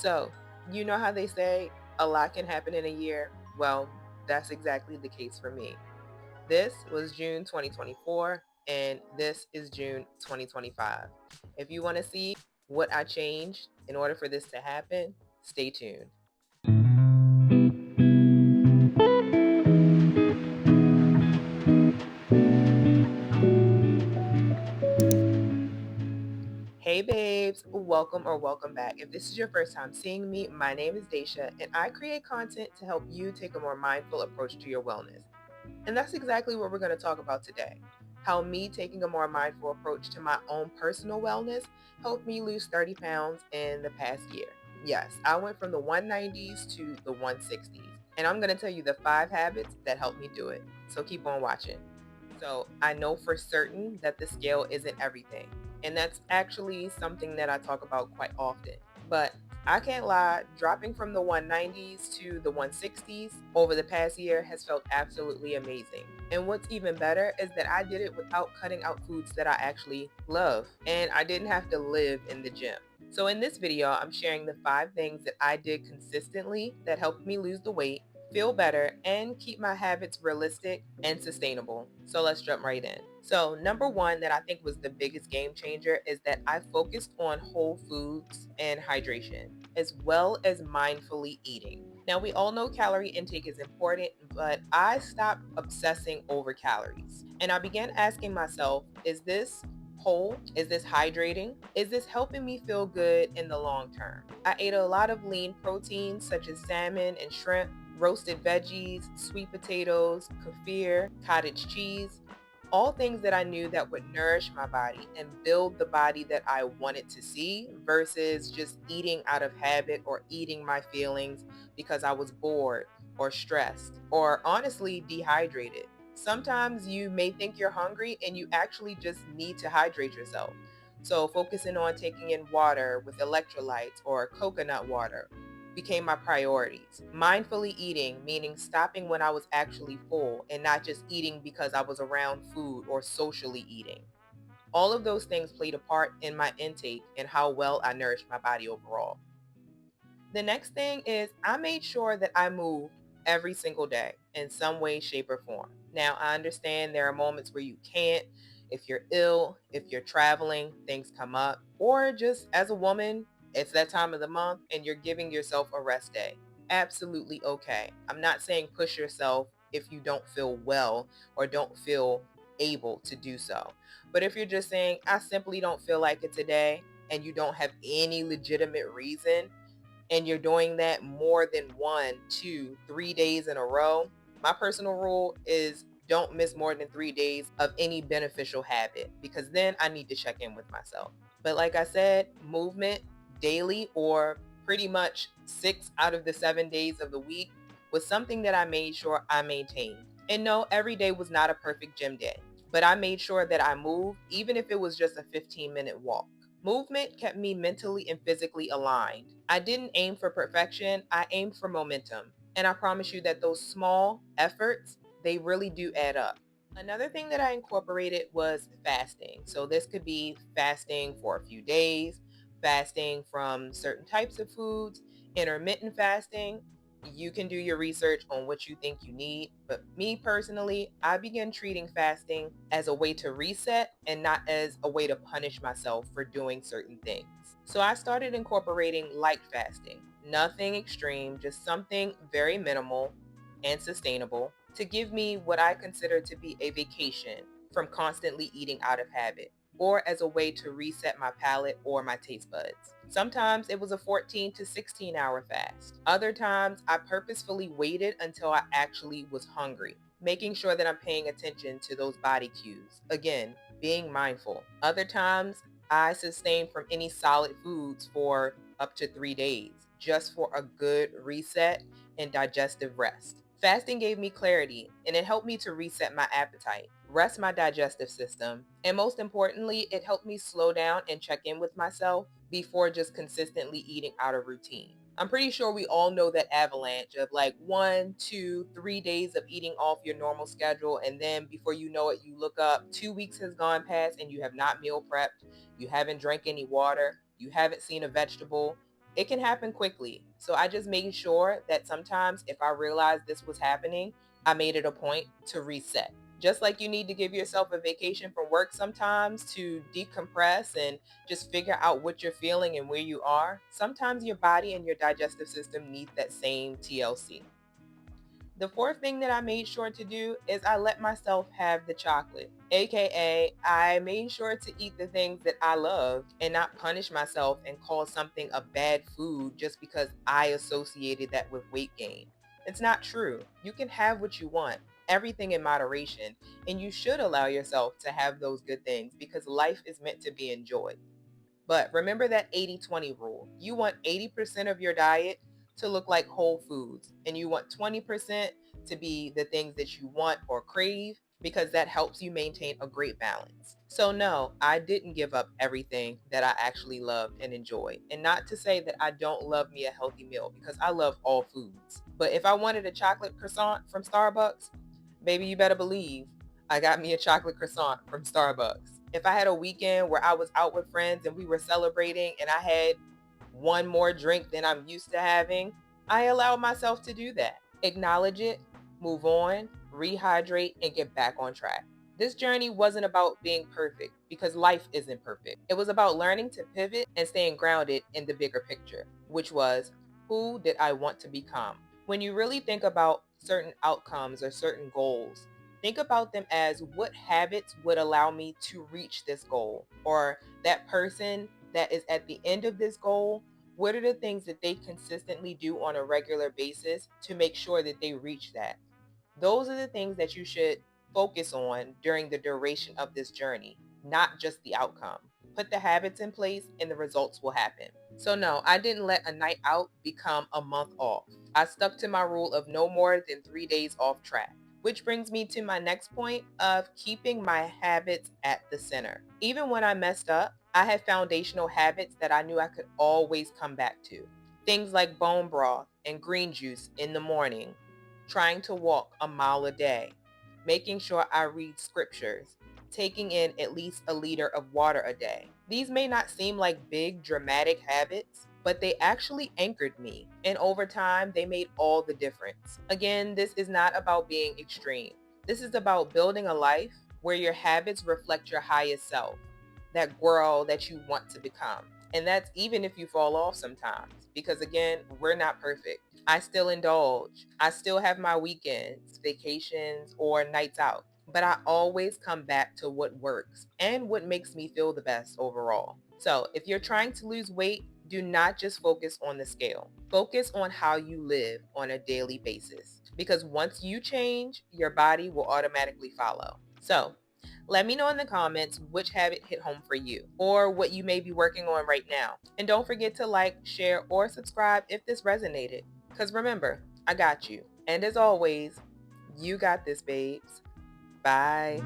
So, you know how they say a lot can happen in a year? Well, that's exactly the case for me. This was June 2024, and this is June 2025. If you want to see what I changed in order for this to happen, stay tuned. Hey babes, welcome or welcome back. If this is your first time seeing me, my name is Daisha, and I create content to help you take a more mindful approach to your wellness. And that's exactly what we're going to talk about today. How me taking a more mindful approach to my own personal wellness helped me lose 30 pounds in the past year. Yes, I went from the 190s to the 160s. And I'm going to tell you the 5 habits that helped me do it. So keep on watching. So I know for certain that the scale isn't everything. And that's actually something that I talk about quite often. But I can't lie, dropping from the 190s to the 160s over the past year has felt absolutely amazing. And what's even better is that I did it without cutting out foods that I actually love. And I didn't have to live in the gym. So in this video, I'm sharing the 5 things that I did consistently that helped me lose the weight, feel better, and keep my habits realistic and sustainable. So let's jump right in. So number one that I think was the biggest game changer is that I focused on whole foods and hydration, as well as mindfully eating. Now we all know calorie intake is important, but I stopped obsessing over calories. And I began asking myself, is this whole? Is this hydrating? Is this helping me feel good in the long term? I ate a lot of lean proteins such as salmon and shrimp, roasted veggies, sweet potatoes, kefir, cottage cheese, all things that I knew that would nourish my body and build the body that I wanted to see versus just eating out of habit or eating my feelings because I was bored or stressed or honestly dehydrated. Sometimes you may think you're hungry and you actually just need to hydrate yourself. So focusing on taking in water with electrolytes or coconut water became my priorities. Mindfully eating, meaning stopping when I was actually full and not just eating because I was around food or socially eating. All of those things played a part in my intake and how well I nourished my body overall. The next thing is I made sure that I moved every single day in some way, shape, or form. Now, I understand there are moments where you can't. If you're ill, if you're traveling, things come up, or just as a woman, it's that time of the month and you're giving yourself a rest day. Absolutely okay. I'm not saying push yourself if you don't feel well or don't feel able to do so. But if you're just saying, I simply don't feel like it today, and you don't have any legitimate reason, and you're doing that more than 1, 2, 3 days in a row, my personal rule is don't miss more than 3 days of any beneficial habit because then I need to check in with myself. But like I said, movement daily or pretty much 6 out of the 7 days of the week was something that I made sure I maintained. And no, every day was not a perfect gym day, but I made sure that I moved, even if it was just a 15-minute walk. Movement kept me mentally and physically aligned. I didn't aim for perfection, I aimed for momentum. And I promise you that those small efforts, they really do add up. Another thing that I incorporated was fasting. So this could be fasting for a few days, fasting from certain types of foods, intermittent fasting. You can do your research on what you think you need. But me personally, I began treating fasting as a way to reset and not as a way to punish myself for doing certain things. So I started incorporating light fasting, nothing extreme, just something very minimal and sustainable to give me what I consider to be a vacation from constantly eating out of habit, or as a way to reset my palate or my taste buds. Sometimes it was a 14 to 16-hour fast. Other times I purposefully waited until I actually was hungry, making sure that I'm paying attention to those body cues. Again, being mindful. Other times I sustained from any solid foods for up to 3 days, just for a good reset and digestive rest. Fasting gave me clarity and it helped me to reset my appetite, rest my digestive system, and most importantly, it helped me slow down and check in with myself before just consistently eating out of routine. I'm pretty sure we all know that avalanche of like 1, 2, 3 days of eating off your normal schedule. And then before you know it, you look up, 2 weeks has gone past and you have not meal prepped. You haven't drank any water. You haven't seen a vegetable. it can happen quickly. So I just made sure that sometimes if I realized this was happening, I made it a point to reset. Just like you need to give yourself a vacation from work sometimes to decompress and just figure out what you're feeling and where you are, sometimes your body and your digestive system need that same TLC. The fourth thing that I made sure to do is I let myself have the chocolate, aka I made sure to eat the things that I loved and not punish myself and call something a bad food just because I associated that with weight gain. It's not true. You can have what you want, everything in moderation, and you should allow yourself to have those good things because life is meant to be enjoyed. But remember that 80-20 rule. You want 80% of your diet to look like whole foods, and you want 20% to be the things that you want or crave because that helps you maintain a great balance. So, no, I didn't give up everything that I actually loved and enjoyed. And not to say that I don't love me a healthy meal because I love all foods. But if I wanted a chocolate croissant from Starbucks, baby, you better believe I got me a chocolate croissant from Starbucks. If I had a weekend where I was out with friends and we were celebrating and I had one more drink than I'm used to having, I allowed myself to do that. Acknowledge it, move on, rehydrate, and get back on track. This journey wasn't about being perfect because life isn't perfect. It was about learning to pivot and staying grounded in the bigger picture, which was, who did I want to become? When you really think about certain outcomes or certain goals, think about them as what habits would allow me to reach this goal, or that person that is at the end of this goal, what are the things that they consistently do on a regular basis to make sure that they reach that? Those are the things that you should focus on during the duration of this journey, not just the outcome. Put the habits in place and the results will happen. So, no, I didn't let a night out become a month off. I stuck to my rule of no more than 3 days off track. Which brings me to my next point of keeping my habits at the center. Even when I messed up, I had foundational habits that I knew I could always come back to. Things like bone broth and green juice in the morning, trying to walk a mile a day, making sure I read scriptures, taking in at least a liter of water a day. These may not seem like big, dramatic habits, but they actually anchored me. And over time, they made all the difference. Again, this is not about being extreme. This is about building a life where your habits reflect your highest self, that girl that you want to become. And that's even if you fall off sometimes, because again, we're not perfect. I still indulge. I still have my weekends, vacations, or nights out. But I always come back to what works and what makes me feel the best overall. So if you're trying to lose weight, do not just focus on the scale. Focus on how you live on a daily basis. Because once you change, your body will automatically follow. So let me know in the comments which habit hit home for you or what you may be working on right now. And don't forget to like, share, or subscribe if this resonated. Because remember, I got you. And as always, you got this, babes. Bye.